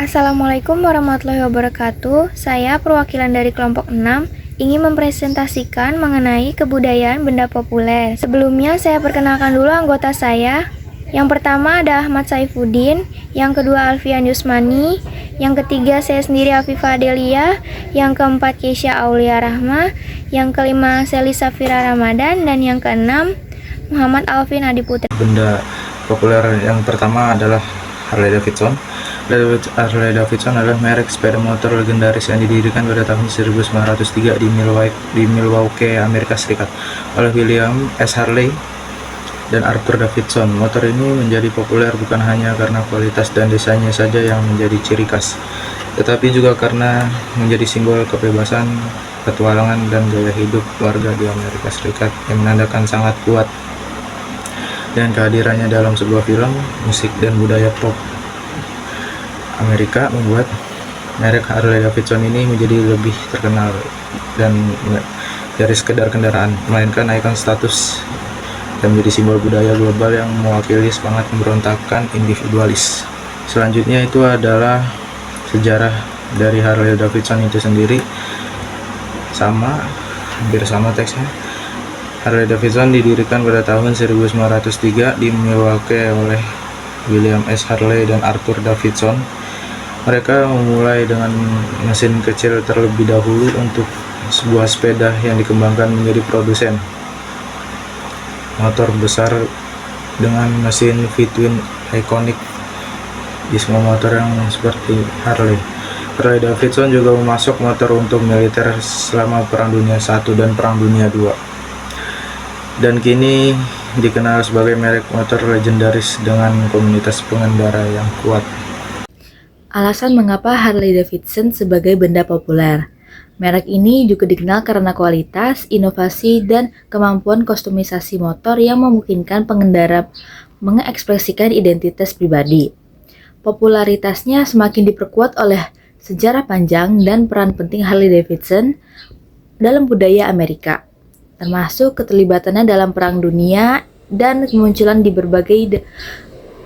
Assalamualaikum warahmatullahi wabarakatuh. Saya perwakilan dari kelompok 6 ingin mempresentasikan mengenai kebudayaan benda populer. Sebelumnya saya perkenalkan dulu anggota saya. Yang pertama ada Ahmad Saifuddin, yang kedua Alfian Yusmani, yang ketiga saya sendiri Afifah Adelia, yang keempat Keisha Aulia Rahma, yang kelima Seli Safira Ramadan, dan yang keenam Muhammad Alvin Adiputra. Benda populer yang pertama adalah Harley Davidson. Harley Davidson adalah merek sepeda motor legendaris yang didirikan pada tahun 1903 di Milwaukee, Amerika Serikat oleh William S. Harley dan Arthur Davidson. Motor ini menjadi populer bukan hanya karena kualitas dan desainnya saja yang menjadi ciri khas, tetapi juga karena menjadi simbol kebebasan, petualangan, dan gaya hidup warga di Amerika Serikat yang menandakan sangat kuat dan kehadirannya dalam sebuah film, musik, dan budaya pop Amerika membuat merek Harley Davidson ini menjadi lebih terkenal dan dari sekedar kendaraan, melainkan ikon status dan menjadi simbol budaya global yang mewakili semangat pemberontakan individualis. Selanjutnya itu adalah sejarah dari Harley Davidson itu sendiri, hampir sama teksnya. Harley Davidson didirikan pada tahun 1903 di Milwaukee oleh William S. Harley dan Arthur Davidson. Mereka memulai dengan mesin kecil terlebih dahulu untuk sebuah sepeda yang dikembangkan menjadi produsen motor besar dengan mesin V-twin ikonik di semua motor yang seperti Harley. Harley Davidson juga memasok motor untuk militer selama Perang Dunia I dan Perang Dunia II, dan kini dikenal sebagai merek motor legendaris dengan komunitas pengendara yang kuat. Alasan mengapa Harley Davidson sebagai benda populer. Merek ini juga dikenal karena kualitas, inovasi, dan kemampuan kostumisasi motor yang memungkinkan pengendara mengekspresikan identitas pribadi. Popularitasnya semakin diperkuat oleh sejarah panjang dan peran penting Harley Davidson dalam budaya Amerika, termasuk keterlibatannya dalam Perang Dunia dan kemunculan di berbagai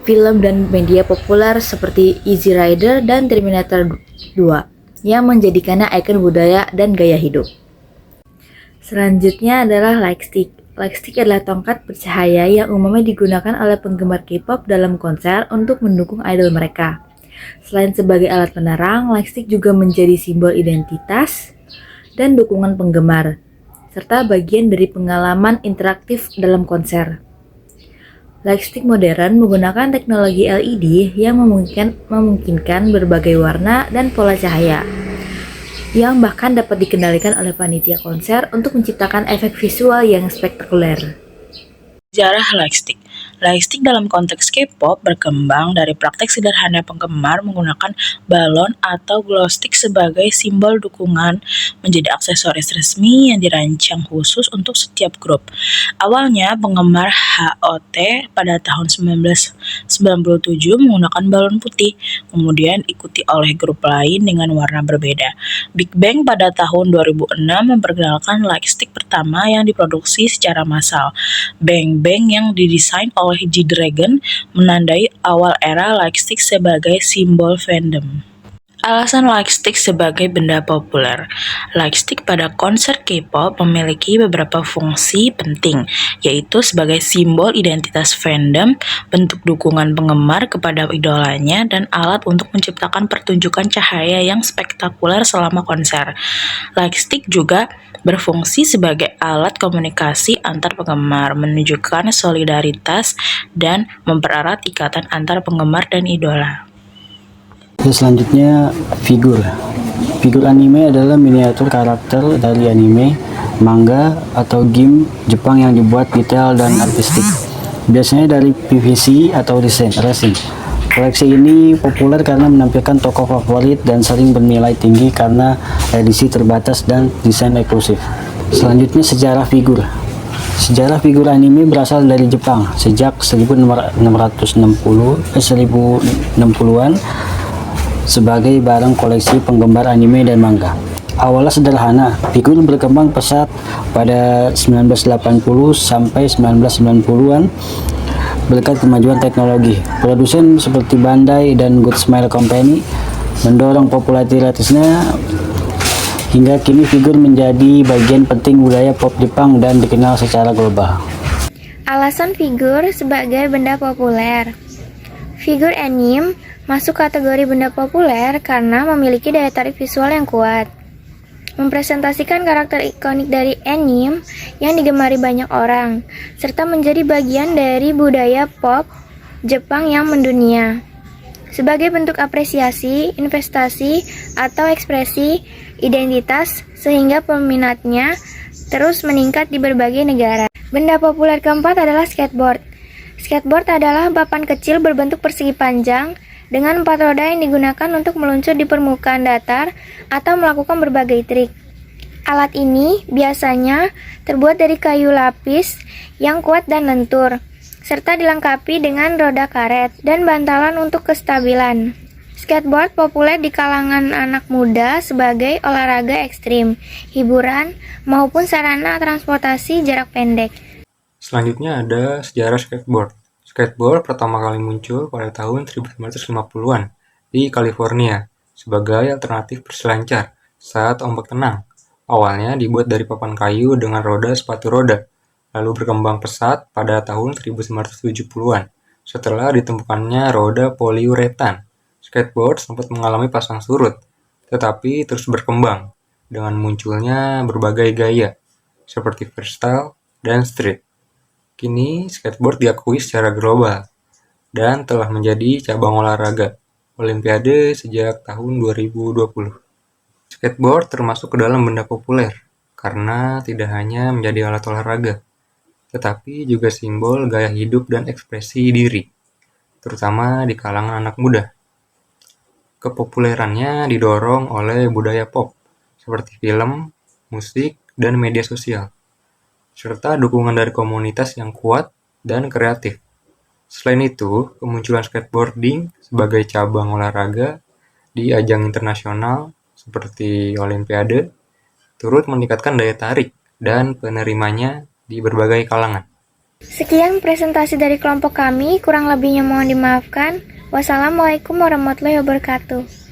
film dan media populer seperti Easy Rider dan Terminator 2 yang menjadikannya ikon budaya dan gaya hidup. Selanjutnya adalah lightstick. Lightstick adalah tongkat bercahaya yang umumnya digunakan oleh penggemar K-pop dalam konser untuk mendukung idol mereka. Selain sebagai alat penerang, lightstick juga menjadi simbol identitas dan dukungan penggemar, serta bagian dari pengalaman interaktif dalam konser. Lightstick modern menggunakan teknologi LED yang memungkinkan berbagai warna dan pola cahaya, yang bahkan dapat dikendalikan oleh panitia konser untuk menciptakan efek visual yang spektakuler. Sejarah lightstick. Lightstick dalam konteks K-pop berkembang dari praktek sederhana penggemar menggunakan balon atau glow stick sebagai simbol dukungan menjadi aksesoris resmi yang dirancang khusus untuk setiap grup. Awalnya penggemar HOT pada tahun 1997 menggunakan balon putih, kemudian diikuti oleh grup lain dengan warna berbeda. Big Bang pada tahun 2006 memperkenalkan lightstick pertama yang diproduksi secara massal. Bang Bang yang didesain oleh G-Dragon menandai awal era lightstick sebagai simbol fandom. Alasan lightstick sebagai benda populer. Lightstick pada konser K-pop memiliki beberapa fungsi penting, yaitu sebagai simbol identitas fandom, bentuk dukungan penggemar kepada idolanya, dan alat untuk menciptakan pertunjukan cahaya yang spektakuler selama konser. Lightstick juga berfungsi sebagai alat komunikasi antar penggemar, menunjukkan solidaritas dan mempererat ikatan antar penggemar dan idola. Selanjutnya, figur. Figur anime adalah miniatur karakter dari anime, manga, atau game Jepang yang dibuat detail dan artistik, biasanya dari PVC atau resin. Koleksi ini populer karena menampilkan tokoh favorit dan sering bernilai tinggi karena edisi terbatas dan desain eksklusif. Selanjutnya, sejarah figur. Sejarah figur anime berasal dari Jepang sejak 1060-an sebagai barang koleksi penggemar anime dan manga. Awalnya sederhana, figur berkembang pesat pada 1980 sampai 1990-an berkat kemajuan teknologi. Produsen seperti Bandai dan Good Smile Company mendorong popularitasnya hingga kini figur menjadi bagian penting budaya pop Jepang dan dikenal secara global. Alasan figur sebagai benda populer. Figur anime masuk kategori benda populer karena memiliki daya tarik visual yang kuat. Mempresentasikan karakter ikonik dari anime yang digemari banyak orang, serta menjadi bagian dari budaya pop Jepang yang mendunia. Sebagai bentuk apresiasi, investasi, atau ekspresi identitas sehingga peminatnya terus meningkat di berbagai negara. Benda populer keempat adalah skateboard. Skateboard adalah papan kecil berbentuk persegi panjang dengan 4 roda yang digunakan untuk meluncur di permukaan datar atau melakukan berbagai trik. Alat ini biasanya terbuat dari kayu lapis yang kuat dan lentur, serta dilengkapi dengan roda karet dan bantalan untuk kestabilan. Skateboard populer di kalangan anak muda sebagai olahraga ekstrim, hiburan, maupun sarana transportasi jarak pendek. Selanjutnya ada sejarah skateboard. Skateboard pertama kali muncul pada tahun 1950-an di California sebagai alternatif berselancar saat ombak tenang. Awalnya dibuat dari papan kayu dengan roda sepatu roda, lalu berkembang pesat pada tahun 1970-an setelah ditemukannya roda poliuretan. Skateboard sempat mengalami pasang surut, tetapi terus berkembang dengan munculnya berbagai gaya, seperti freestyle dan street. Kini, skateboard diakui secara global dan telah menjadi cabang olahraga Olimpiade sejak tahun 2020. Skateboard termasuk ke dalam benda populer karena tidak hanya menjadi alat olahraga, tetapi juga simbol gaya hidup dan ekspresi diri, terutama di kalangan anak muda. Kepopulerannya didorong oleh budaya pop, seperti film, musik, dan media sosial, serta dukungan dari komunitas yang kuat dan kreatif. Selain itu, kemunculan skateboarding sebagai cabang olahraga di ajang internasional seperti Olimpiade turut meningkatkan daya tarik dan penerimanya di berbagai kalangan. Sekian presentasi dari kelompok kami, kurang lebihnya mohon dimaafkan. Wassalamualaikum warahmatullahi wabarakatuh.